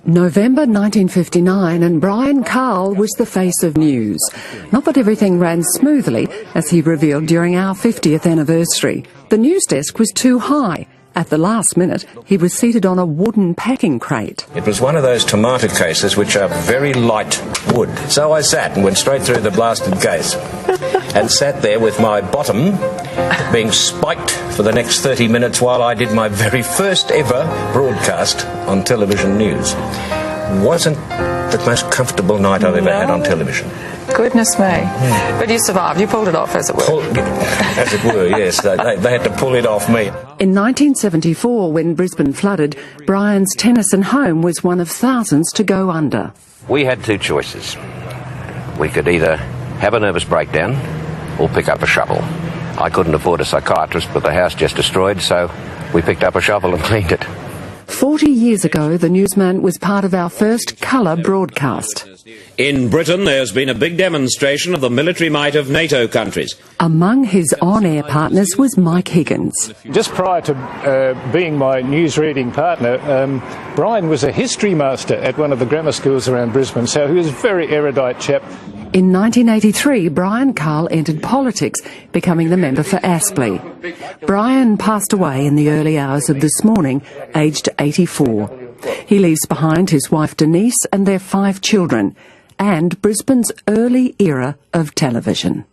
November 1959, and Brian Carl was the face of news. Not that everything ran smoothly, as he revealed during our 50th anniversary. The news desk was too high. At the last minute, he was seated on a wooden packing crate. It was one of those tomato cases which are very light wood. So I sat and went straight through the blasted case and sat there with my bottom being spiked for the next 30 minutes while I did my very first ever broadcast on television news. Wasn't the most comfortable night I've ever had on television. Goodness me. But you survived. You pulled it off, as it were. As it were, yes. They had to pull it off me. In 1974, when Brisbane flooded, Brian's Tennyson home was one of thousands to go under. We had two choices. We could either have a nervous breakdown or pick up a shovel. I couldn't afford a psychiatrist with the house just destroyed, so we picked up a shovel and cleaned it. 40 years ago, the newsman was part of our first colour broadcast. In Britain, there's been a big demonstration of the military might of NATO countries. Among his on-air partners was Mike Higgins. Just prior to being my news-reading partner, Brian was a history master at one of the grammar schools around Brisbane, so he was a very erudite chap. In 1983, Brian Carl entered politics, becoming the member for Aspley. Brian passed away in the early hours of this morning, aged 84. He leaves behind his wife Denise and their 5 children, and Brisbane's early era of television.